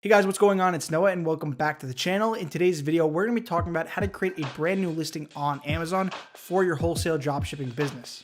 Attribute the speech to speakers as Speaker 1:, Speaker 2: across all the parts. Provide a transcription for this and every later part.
Speaker 1: Hey guys, what's going on? It's Noah and welcome back to the channel. In today's video, we're going to be talking about how to create a brand new listing on Amazon for your wholesale dropshipping business.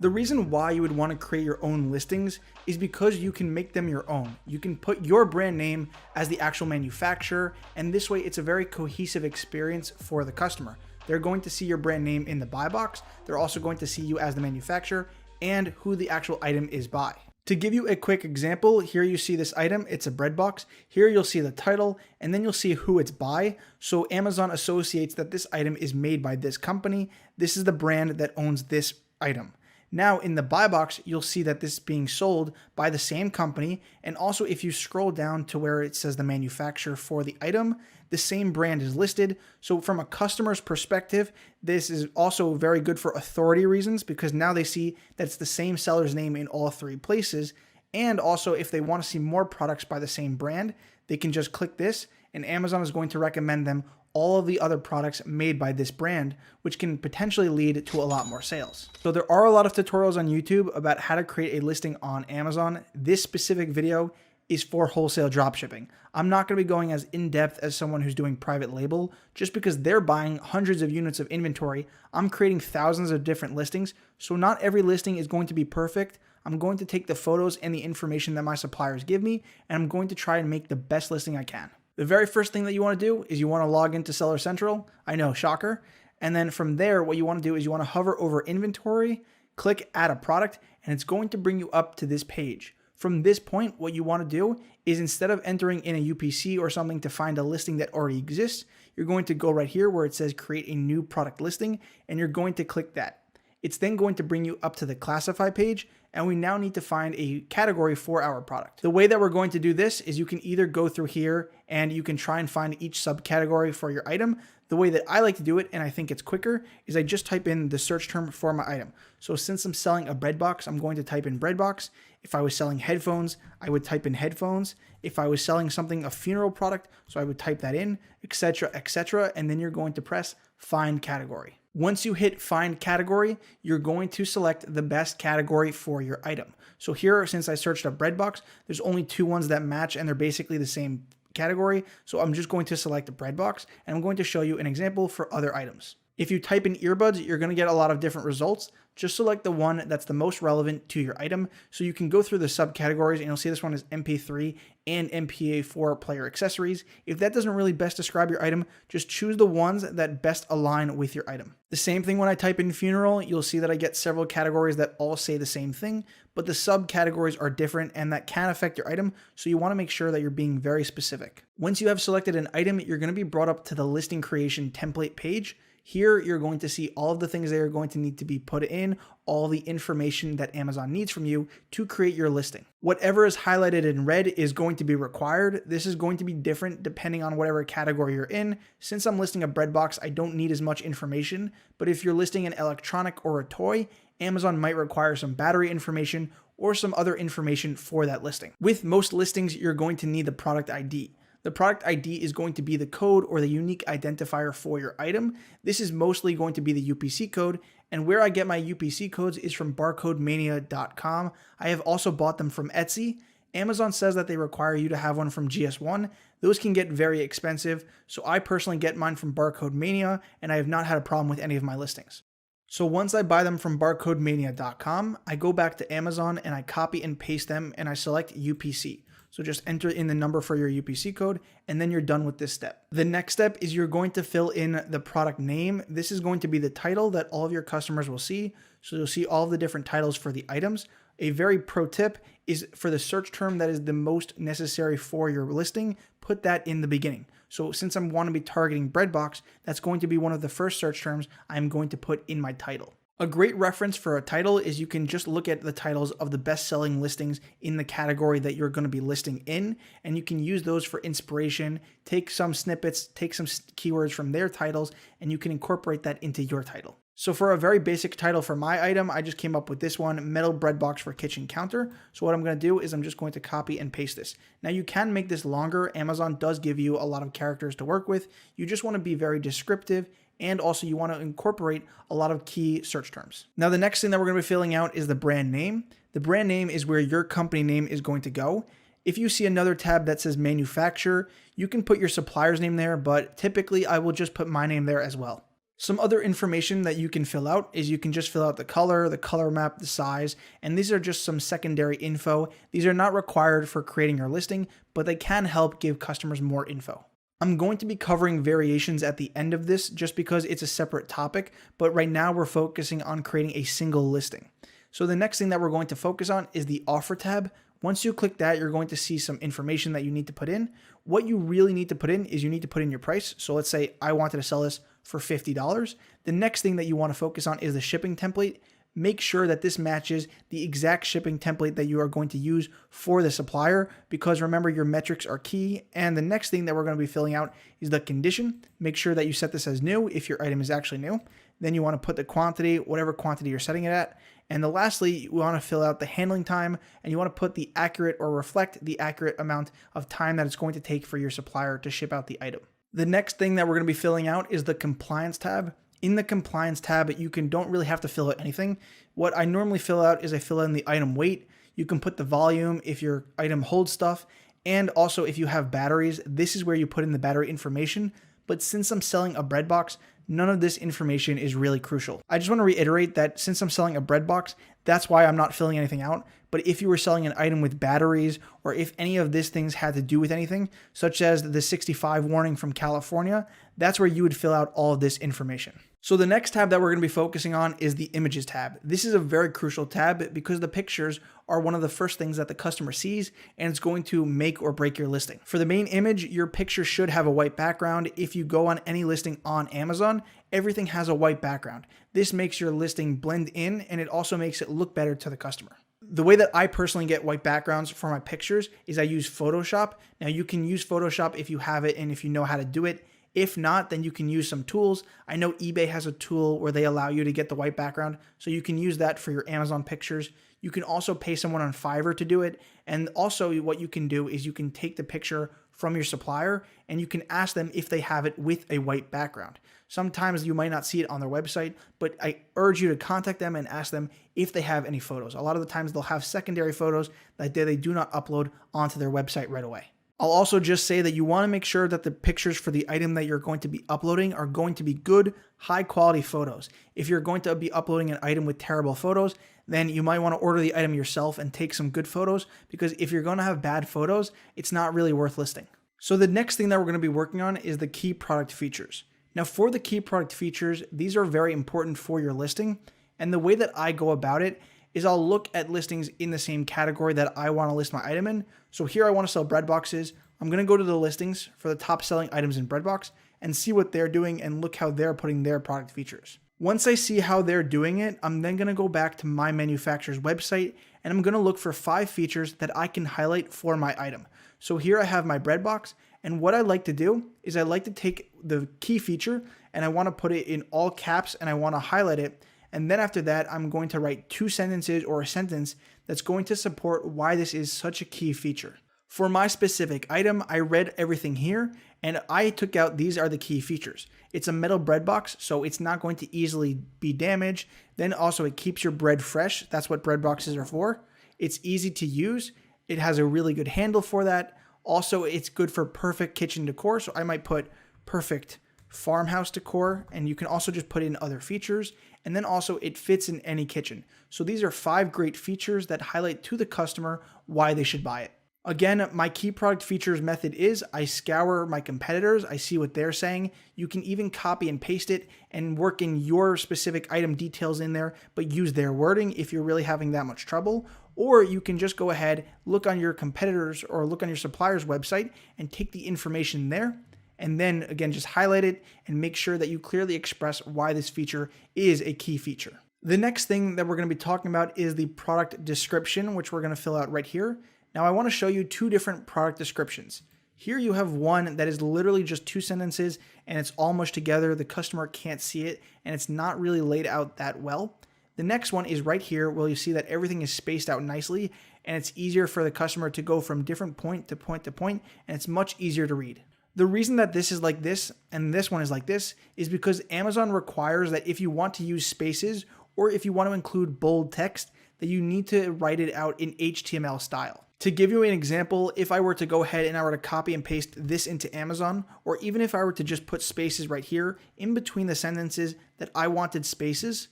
Speaker 1: The reason why you would want to create your own listings is because you can make them your own. You can put your brand name as the actual manufacturer, and this way it's a very cohesive experience for the customer. They're going to see your brand name in the buy box. They're also going to see you as the manufacturer and who the actual item is by. To give you a quick example, here you see this item, it's a bread box. Here you'll see the title and then you'll see who it's by. So Amazon associates that this item is made by this company. This is the brand that owns this item. Now in the buy box, you'll see that this is being sold by the same company. And also if you scroll down to where it says the manufacturer for the item, the same brand is listed. So from a customer's perspective, this is also very good for authority reasons because now they see that it's the same seller's name in all three places. And also if they want to see more products by the same brand, they can just click this and Amazon is going to recommend them all of the other products made by this brand, which can potentially lead to a lot more sales. So there are a lot of tutorials on YouTube about how to create a listing on Amazon. This specific video is for wholesale dropshipping. I'm not going to be going as in-depth as someone who's doing private label just because they're buying hundreds of units of inventory. I'm creating thousands of different listings, so not every listing is going to be perfect. I'm going to take the photos and the information that my suppliers give me, and I'm going to try and make the best listing I can. The very first thing that you want to do is you want to log into Seller Central. I know, shocker. And then from there, what you want to do is you want to hover over inventory, click add a product, and it's going to bring you up to this page. From this point, what you want to do is instead of entering in a UPC or something to find a listing that already exists, you're going to go right here where it says create a new product listing, and you're going to click that. It's then going to bring you up to the classify page, and we now need to find a category for our product. The way that we're going to do this is you can either go through here and you can try and find each subcategory for your item. The way that I like to do it, and I think it's quicker, is I just type in the search term for my item. So since I'm selling a bread box, I'm going to type in bread box. If I was selling headphones, I would type in headphones. If I was selling something, a funeral product, so I would type that in, etc., etc., and then you're going to press find category. Once you hit find category, you're going to select the best category for your item. So here, since I searched a bread box, there's only two ones that match and they're basically the same category. So I'm just going to select a bread box and I'm going to show you an example for other items. If you type in earbuds, you're going to get a lot of different results. Just select the one that's the most relevant to your item. So you can go through the subcategories and you'll see this one is MP3 and MPA4 player accessories. If that doesn't really best describe your item, just choose the ones that best align with your item. The same thing when I type in funeral, you'll see that I get several categories that all say the same thing, but the subcategories are different and that can affect your item. So you want to make sure that you're being very specific. Once you have selected an item, you're going to be brought up to the listing creation template page. Here, you're going to see all of the things that are going to need to be put in, all the information that Amazon needs from you to create your listing. Whatever is highlighted in red is going to be required. This is going to be different depending on whatever category you're in. Since I'm listing a bread box, I don't need as much information, but if you're listing an electronic or a toy, Amazon might require some battery information or some other information for that listing. With most listings, you're going to need the product ID. The product ID is going to be the code or the unique identifier for your item. This is mostly going to be the UPC code, and where I get my UPC codes is from barcodemania.com. I have also bought them from Etsy. Amazon says that they require you to have one from GS1. Those can get very expensive, so I personally get mine from Barcodemania, and I have not had a problem with any of my listings. So once I buy them from barcodemania.com, I go back to Amazon and I copy and paste them and I select UPC. So just enter in the number for your UPC code and then you're done with this step. The next step is you're going to fill in the product name. This is going to be the title that all of your customers will see. So you'll see all the different titles for the items. A very pro tip is for the search term that is the most necessary for your listing, put that in the beginning. So since I want to be targeting bread box, that's going to be one of the first search terms I'm going to put in my title. A great reference for a title is you can just look at the titles of the best-selling listings in the category that you're going to be listing in, and you can use those for inspiration, take some snippets, take some keywords from their titles, and you can incorporate that into your title. So for a very basic title for my item, I just came up with this one, metal bread box for kitchen counter. So what I'm going to do is I'm just going to copy and paste this. Now you can make this longer. Amazon does give you a lot of characters to work with. You just want to be very descriptive and also you want to incorporate a lot of key search terms. Now, the next thing that we're going to be filling out is the brand name. The brand name is where your company name is going to go. If you see another tab that says manufacturer, you can put your supplier's name there, but typically I will just put my name there as well. Some other information that you can fill out is you can just fill out the color map, the size, and these are just some secondary info. These are not required for creating your listing, but they can help give customers more info. I'm going to be covering variations at the end of this just because it's a separate topic, but right now we're focusing on creating a single listing. So the next thing that we're going to focus on is the offer tab. Once you click that, you're going to see some information that you need to put in. What you really need to put in is you need to put in your price. So let's say I wanted to sell this for $50. The next thing that you want to focus on is the shipping template. Make sure that this matches the exact shipping template that you are going to use for the supplier, because remember, your metrics are key. And the next thing that we're going to be filling out is the condition. Make sure that you set this as new if your item is actually new. Then you want to put the quantity, whatever quantity you're setting it at. And then lastly, you want to fill out the handling time, and you want to put the accurate or reflect the accurate amount of time that it's going to take for your supplier to ship out the item. The next thing that we're going to be filling out is the compliance tab. In the compliance tab, you don't really have to fill out anything. What I normally fill out is I fill in the item weight. You can put the volume if your item holds stuff, and also if you have batteries, this is where you put in the battery information. But since I'm selling a bread box, none of this information is really crucial. I just want to reiterate that since I'm selling a bread box, that's why I'm not filling anything out. But if you were selling an item with batteries, or if any of these things had to do with anything, such as the 65 warning from California, that's where you would fill out all of this information. So the next tab that we're going to be focusing on is the images tab. This is a very crucial tab because the pictures are one of the first things that the customer sees, and it's going to make or break your listing. For the main image, your picture should have a white background. If you go on any listing on Amazon, everything has a white background. This makes your listing blend in, and it also makes it look better to the customer. The way that I personally get white backgrounds for my pictures is I use Photoshop. Now, you can use Photoshop if you have it and if you know how to do it. If not, then you can use some tools. I know eBay has a tool where they allow you to get the white background, so you can use that for your Amazon pictures. You can also pay someone on Fiverr to do it. And also what you can do is you can take the picture from your supplier and you can ask them if they have it with a white background. Sometimes you might not see it on their website, but I urge you to contact them and ask them if they have any photos. A lot of the times they'll have secondary photos that they do not upload onto their website right away. I'll also just say that you want to make sure that the pictures for the item that you're going to be uploading are going to be good, high quality photos. If you're going to be uploading an item with terrible photos, then you might want to order the item yourself and take some good photos, because if you're going to have bad photos, it's not really worth listing. So the next thing that we're going to be working on is the key product features. Now, for the key product features, these are very important for your listing. And the way that I go about it is I'll look at listings in the same category that I want to list my item in. So here I want to sell bread boxes. I'm going to go to the listings for the top selling items in bread box and see what they're doing and look how they're putting their product features. Once I see how they're doing it, I'm then going to go back to my manufacturer's website and I'm going to look for 5 features that I can highlight for my item. So here I have my bread box, and what I like to do is I like to take the key feature and I want to put it in all caps and I want to highlight it. And then after that, I'm going to write 2 sentences or a sentence that's going to support why this is such a key feature. For my specific item, I read everything here and I took out these are the key features. It's a metal bread box, so it's not going to easily be damaged. Then also it keeps your bread fresh. That's what bread boxes are for. It's easy to use. It has a really good handle for that. Also, it's good for perfect kitchen decor. So I might put perfect farmhouse decor, and you can also just put in other features. And then also it fits in any kitchen. So these are 5 great features that highlight to the customer why they should buy it. Again, my key product features method is I scour my competitors. I see what they're saying. You can even copy and paste it and work in your specific item details in there, but use their wording if you're really having that much trouble. Or you can just go ahead, look on your competitors or look on your supplier's website and take the information there. And then again, just highlight it and make sure that you clearly express why this feature is a key feature. The next thing that we're going to be talking about is the product description, which we're going to fill out right here. Now I want to show you 2 different product descriptions. Here you have one that is literally just 2 sentences and it's all mushed together. The customer can't see it and it's not really laid out that well. The next one is right here where you see that everything is spaced out nicely and it's easier for the customer to go from different point to point to point, and it's much easier to read. The reason that this is like this and this one is like this is because Amazon requires that if you want to use spaces or if you want to include bold text, that you need to write it out in HTML style. To give you an example, if I were to go ahead and I were to copy and paste this into Amazon, or even if I were to just put spaces right here in between the sentences that I wanted spaces,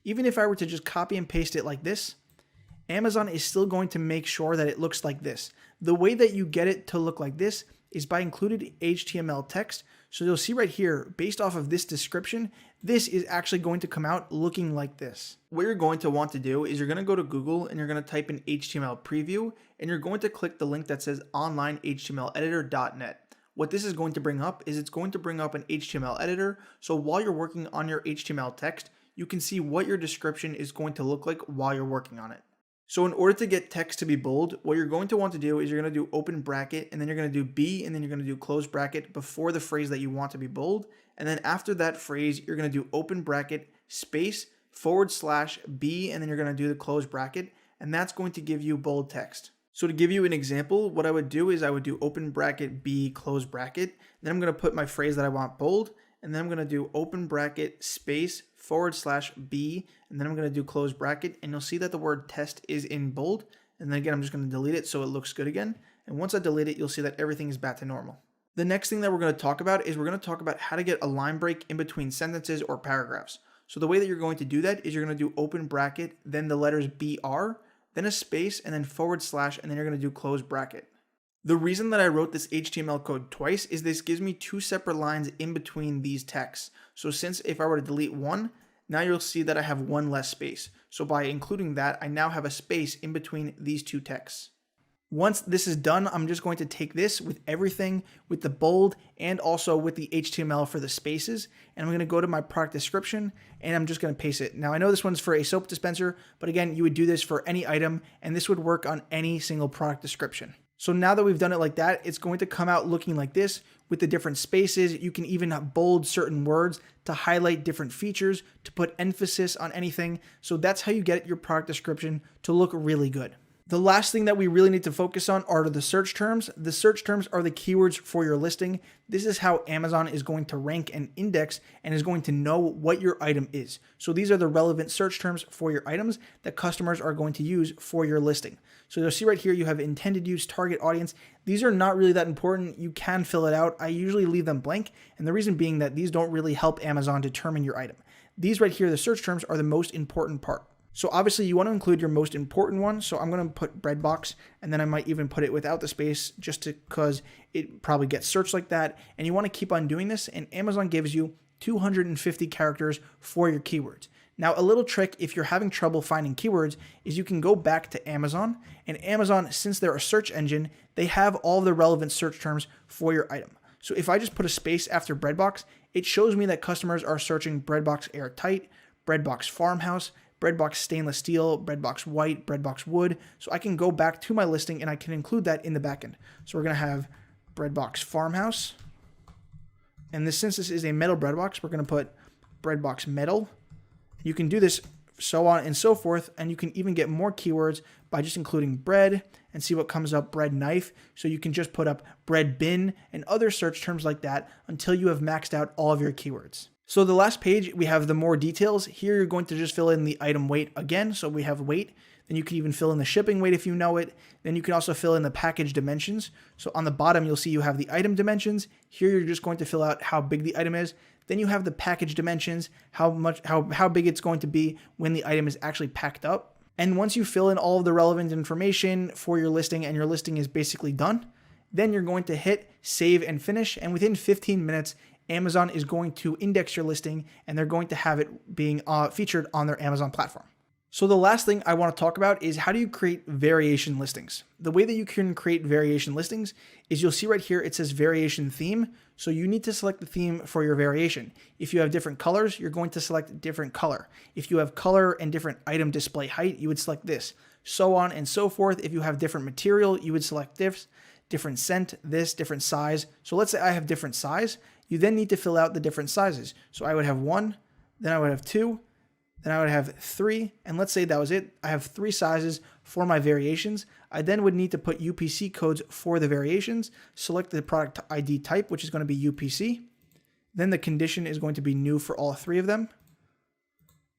Speaker 1: even if I were to just copy and paste it like this, Amazon is still going to make sure that it looks like this. The way that you get it to look like this is by included HTML text. So you'll see right here, based off of this description, this is actually going to come out looking like this. What you're going to want to do is you're going to go to Google and you're going to type in HTML preview and you're going to click the link that says onlinehtmleditor.net. What this is going to bring up is it's going to bring up an HTML editor. So while you're working on your HTML text, you can see what your description is going to look like while you're working on it. So in order to get text to be bold, what you're going to want to do is you're going to do open bracket and then you're going to do B and then you're going to do close bracket before the phrase that you want to be bold. And then after that phrase, you're going to do open bracket space /B and then you're going to do the close bracket. And that's going to give you bold text. So to give you an example, what I would do is I would do open bracket B close bracket. Then I'm going to put my phrase that I want bold. And then I'm going to do open bracket space /B, and then I'm going to do close bracket, and you'll see that the word test is in bold. And then again, I'm just going to delete it so it looks good again. And once I delete it, you'll see that everything is back to normal. The next thing that we're going to talk about is we're going to talk about how to get a line break in between sentences or paragraphs. So the way that you're going to do that is you're going to do open bracket, then the letters BR, then a space, and then /, and then you're going to do close bracket. The reason that I wrote this HTML code twice is this gives me two separate lines in between these texts. So since if I were to delete one, now you'll see that I have one less space. So by including that, I now have a space in between these two texts. Once this is done, I'm just going to take this with everything, with the bold and also with the HTML for the spaces, and I'm going to go to my product description and I'm just going to paste it. Now I know this one's for a soap dispenser, but again, you would do this for any item and this would work on any single product description. So now that we've done it like that, it's going to come out looking like this with the different spaces. You can even bold certain words to highlight different features, to put emphasis on anything. So that's how you get your product description to look really good. The last thing that we really need to focus on are the search terms. The search terms are the keywords for your listing. This is how Amazon is going to rank and index and is going to know what your item is. So these are the relevant search terms for your items that customers are going to use for your listing. So you'll see right here, you have intended use, target audience. These are not really that important. You can fill it out. I usually leave them blank. And the reason being that these don't really help Amazon determine your item. These right here, the search terms, are the most important part. So obviously you want to include your most important one. So I'm going to put bread box, and then I might even put it without the space just because it probably gets searched like that. And you want to keep on doing this. And Amazon gives you 250 characters for your keywords. Now, a little trick if you're having trouble finding keywords is you can go back to Amazon, and Amazon, since they're a search engine, they have all the relevant search terms for your item. So if I just put a space after breadbox, it shows me that customers are searching breadbox airtight, breadbox farmhouse, breadbox stainless steel, breadbox white, breadbox wood. So I can go back to my listing and I can include that in the backend. So we're going to have breadbox farmhouse. And this, since this is a metal breadbox, we're going to put breadbox metal. You can do this so on and so forth, and you can even get more keywords by just including bread and see what comes up, bread knife. So you can just put up bread bin and other search terms like that until you have maxed out all of your keywords. So the last page, we have the more details. Here you're going to just fill in the item weight again. So we have weight. Then you can even fill in the shipping weight if you know it. Then you can also fill in the package dimensions. So on the bottom, you'll see you have the item dimensions. Here you're just going to fill out how big the item is. Then you have the package dimensions, how big it's going to be when the item is actually packed up. And once you fill in all of the relevant information for your listing and your listing is basically done, then you're going to hit save and finish. And within 15 minutes, Amazon is going to index your listing and they're going to have it being featured on their Amazon platform. So the last thing I want to talk about is how do you create variation listings? The way that you can create variation listings is you'll see right here, it says variation theme. So you need to select the theme for your variation. If you have different colors, you're going to select different color. If you have color and different item display height, you would select this, so on and so forth. If you have different material, you would select this, different scent, this, different size. So let's say I have different size. You then need to fill out the different sizes. So I would have 1, then I would have 2, Then I would have 3, and let's say that was it. I have 3 sizes for my variations. I then would need to put UPC codes for the variations, select the product ID type, which is going to be UPC. Then the condition is going to be new for all 3 of them.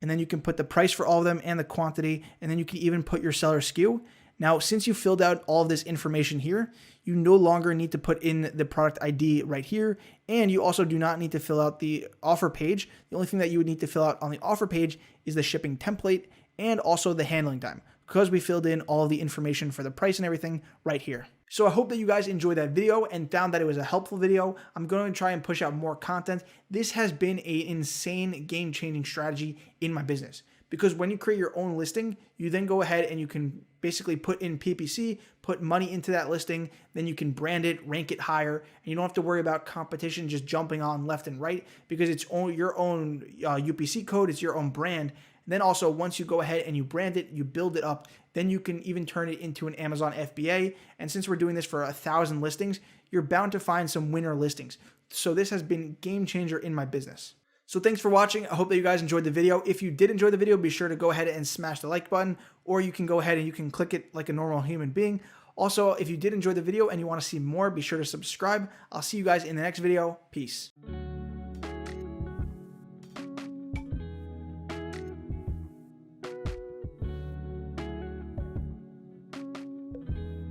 Speaker 1: And then you can put the price for all of them and the quantity, and then you can even put your seller SKU. Now, since you filled out all of this information here, you no longer need to put in the product ID right here, and you also do not need to fill out the offer page. The only thing that you would need to fill out on the offer page is the shipping template and also the handling time, because we filled in all of the information for the price and everything right here. So I hope that you guys enjoyed that video and found that it was a helpful video. I'm going to try and push out more content. This has been an insane game-changing strategy in my business, because when you create your own listing, you then go ahead and you can basically put in PPC, put money into that listing, then you can brand it, rank it higher, and you don't have to worry about competition just jumping on left and right, because it's your own UPC code, it's your own brand. And then also, once you go ahead and you brand it, you build it up, then you can even turn it into an Amazon FBA. And since we're doing this for 1,000 listings, you're bound to find some winner listings. So this has been game changer in my business. So thanks for watching. I hope that you guys enjoyed the video. If you did enjoy the video, be sure to go ahead and smash the like button, or you can go ahead and you can click it like a normal human being. Also, if you did enjoy the video and you want to see more, be sure to subscribe. I'll see you guys in the next video. Peace.